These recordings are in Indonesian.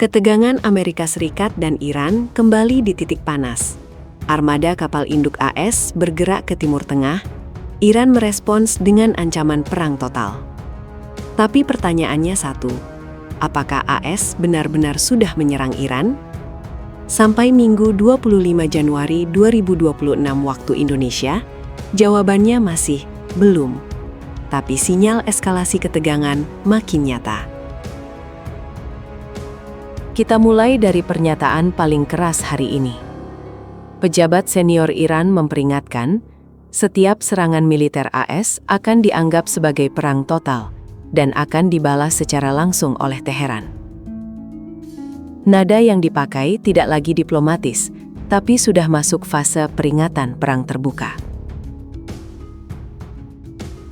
Ketegangan Amerika Serikat dan Iran kembali di titik panas. Armada kapal induk AS bergerak ke Timur Tengah. Iran merespons dengan ancaman perang total. Tapi pertanyaannya satu, apakah AS benar-benar sudah menyerang Iran? Sampai Minggu 25 Januari 2026 waktu Indonesia, jawabannya masih belum. Tapi sinyal eskalasi ketegangan makin nyata. Kita mulai dari pernyataan paling keras hari ini. Pejabat senior Iran memperingatkan, setiap serangan militer AS akan dianggap sebagai perang total dan akan dibalas secara langsung oleh Teheran. Nada yang dipakai tidak lagi diplomatis, tapi sudah masuk fase peringatan perang terbuka.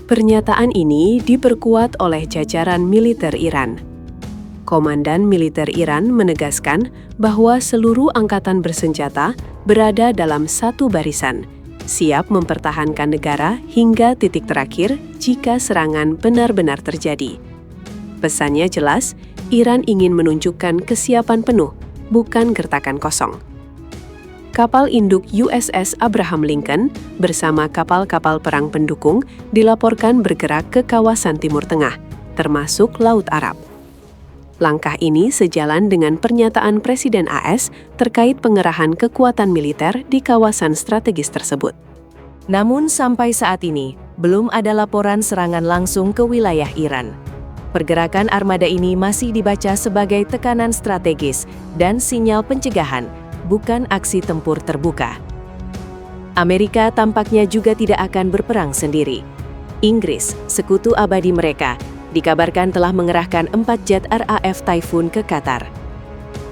Pernyataan ini diperkuat oleh jajaran militer Iran. Komandan militer Iran menegaskan bahwa seluruh angkatan bersenjata berada dalam satu barisan, siap mempertahankan negara hingga titik terakhir jika serangan benar-benar terjadi. Pesannya jelas, Iran ingin menunjukkan kesiapan penuh, bukan gertakan kosong. Kapal induk USS Abraham Lincoln bersama kapal-kapal perang pendukung dilaporkan bergerak ke kawasan Timur Tengah, termasuk Laut Arab. Langkah ini sejalan dengan pernyataan Presiden AS terkait pengerahan kekuatan militer di kawasan strategis tersebut. Namun sampai saat ini, belum ada laporan serangan langsung ke wilayah Iran. Pergerakan armada ini masih dibaca sebagai tekanan strategis dan sinyal pencegahan, bukan aksi tempur terbuka. Amerika tampaknya juga tidak akan berperang sendiri. Inggris, sekutu abadi mereka, dikabarkan telah mengerahkan 4 jet RAF Typhoon ke Qatar.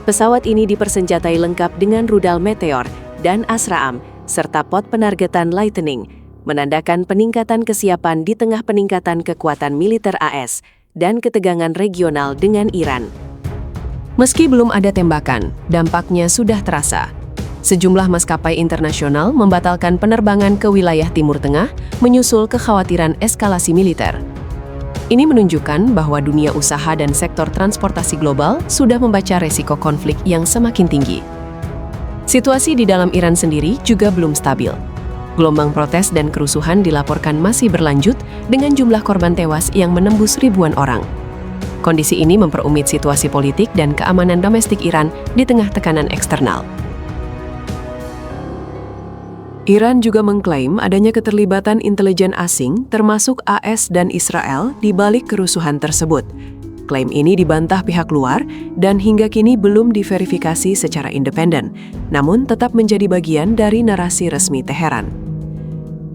Pesawat ini dipersenjatai lengkap dengan rudal Meteor dan Asraam, serta pot penargetan Lightning, menandakan peningkatan kesiapan di tengah peningkatan kekuatan militer AS dan ketegangan regional dengan Iran. Meski belum ada tembakan, dampaknya sudah terasa. Sejumlah maskapai internasional membatalkan penerbangan ke wilayah Timur Tengah menyusul kekhawatiran eskalasi militer. Ini menunjukkan bahwa dunia usaha dan sektor transportasi global sudah membaca resiko konflik yang semakin tinggi. Situasi di dalam Iran sendiri juga belum stabil. Gelombang protes dan kerusuhan dilaporkan masih berlanjut dengan jumlah korban tewas yang menembus ribuan orang. Kondisi ini memperumit situasi politik dan keamanan domestik Iran di tengah tekanan eksternal. Iran juga mengklaim adanya keterlibatan intelijen asing termasuk AS dan Israel di balik kerusuhan tersebut. Klaim ini dibantah pihak luar dan hingga kini belum diverifikasi secara independen, namun tetap menjadi bagian dari narasi resmi Teheran.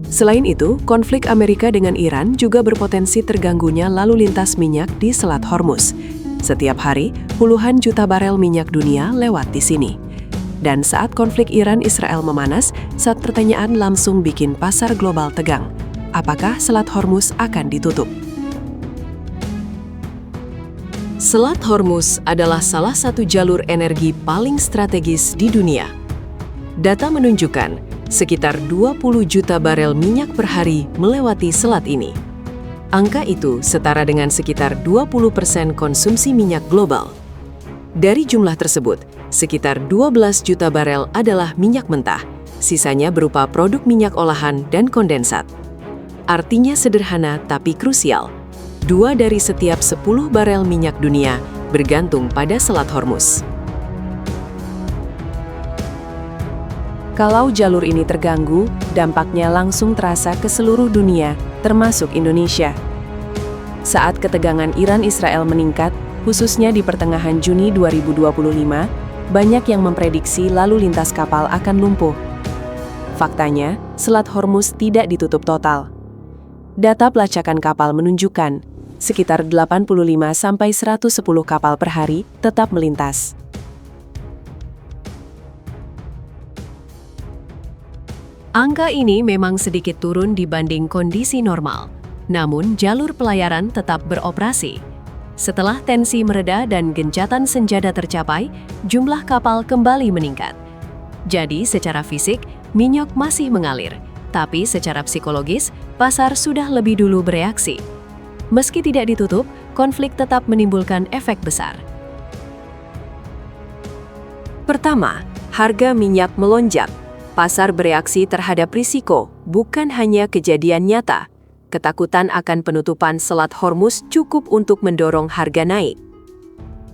Selain itu, konflik Amerika dengan Iran juga berpotensi terganggunya lalu lintas minyak di Selat Hormuz. Setiap hari, puluhan juta barel minyak dunia lewat di sini. Dan saat konflik Iran-Israel memanas, saat pertanyaan langsung bikin pasar global tegang. Apakah Selat Hormuz akan ditutup? Selat Hormuz adalah salah satu jalur energi paling strategis di dunia. Data menunjukkan sekitar 20 juta barel minyak per hari melewati selat ini. Angka itu setara dengan sekitar 20% konsumsi minyak global. Dari jumlah tersebut, sekitar 12 juta barel adalah minyak mentah, sisanya berupa produk minyak olahan dan kondensat. Artinya sederhana tapi krusial. 2 dari setiap 10 barel minyak dunia bergantung pada Selat Hormuz. Kalau jalur ini terganggu, dampaknya langsung terasa ke seluruh dunia, termasuk Indonesia. Saat ketegangan Iran-Israel meningkat, khususnya di pertengahan Juni 2025, banyak yang memprediksi lalu lintas kapal akan lumpuh. Faktanya, Selat Hormuz tidak ditutup total. Data pelacakan kapal menunjukkan sekitar 85-110 kapal per hari tetap melintas. Angka ini memang sedikit turun dibanding kondisi normal, namun jalur pelayaran tetap beroperasi. Setelah tensi mereda dan gencatan senjata tercapai, jumlah kapal kembali meningkat. Jadi secara fisik, minyak masih mengalir, tapi secara psikologis, pasar sudah lebih dulu bereaksi. Meski tidak ditutup, konflik tetap menimbulkan efek besar. Pertama, harga minyak melonjak. Pasar bereaksi terhadap risiko, bukan hanya kejadian nyata. Ketakutan akan penutupan Selat Hormuz cukup untuk mendorong harga naik.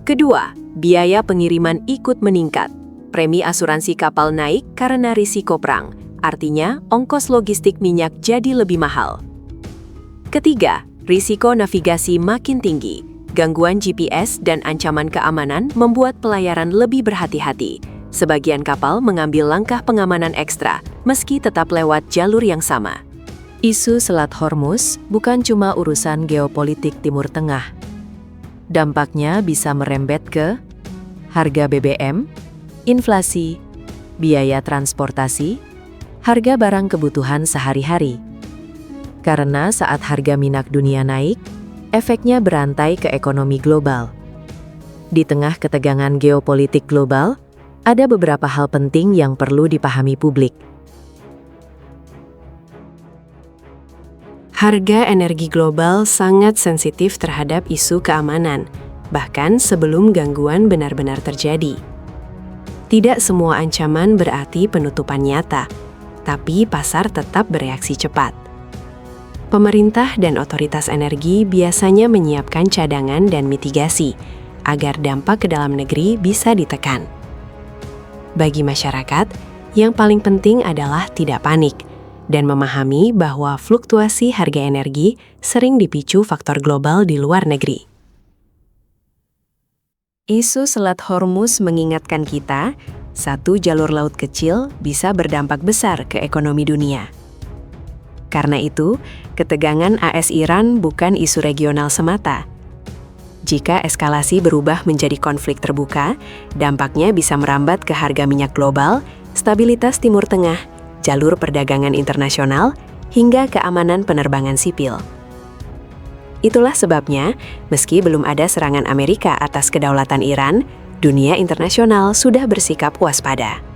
Kedua, biaya pengiriman ikut meningkat. Premi asuransi kapal naik karena risiko perang. Artinya, ongkos logistik minyak jadi lebih mahal. Ketiga, risiko navigasi makin tinggi. Gangguan GPS dan ancaman keamanan membuat pelayaran lebih berhati-hati. Sebagian kapal mengambil langkah pengamanan ekstra, meski tetap lewat jalur yang sama. Isu Selat Hormuz bukan cuma urusan geopolitik Timur Tengah. Dampaknya bisa merembet ke harga BBM, inflasi, biaya transportasi, harga barang kebutuhan sehari-hari. Karena saat harga minyak dunia naik, efeknya berantai ke ekonomi global. Di tengah ketegangan geopolitik global, ada beberapa hal penting yang perlu dipahami publik. Harga energi global sangat sensitif terhadap isu keamanan, bahkan sebelum gangguan benar-benar terjadi. Tidak semua ancaman berarti penutupan nyata, tapi pasar tetap bereaksi cepat. Pemerintah dan otoritas energi biasanya menyiapkan cadangan dan mitigasi agar dampak ke dalam negeri bisa ditekan. Bagi masyarakat, yang paling penting adalah tidak panik dan memahami bahwa fluktuasi harga energi sering dipicu faktor global di luar negeri. Isu Selat Hormuz mengingatkan kita, satu jalur laut kecil bisa berdampak besar ke ekonomi dunia. Karena itu, ketegangan AS-Iran bukan isu regional semata. Jika eskalasi berubah menjadi konflik terbuka, dampaknya bisa merambat ke harga minyak global, stabilitas Timur Tengah, jalur perdagangan internasional, hingga keamanan penerbangan sipil. Itulah sebabnya, meski belum ada serangan Amerika atas kedaulatan Iran, dunia internasional sudah bersikap waspada.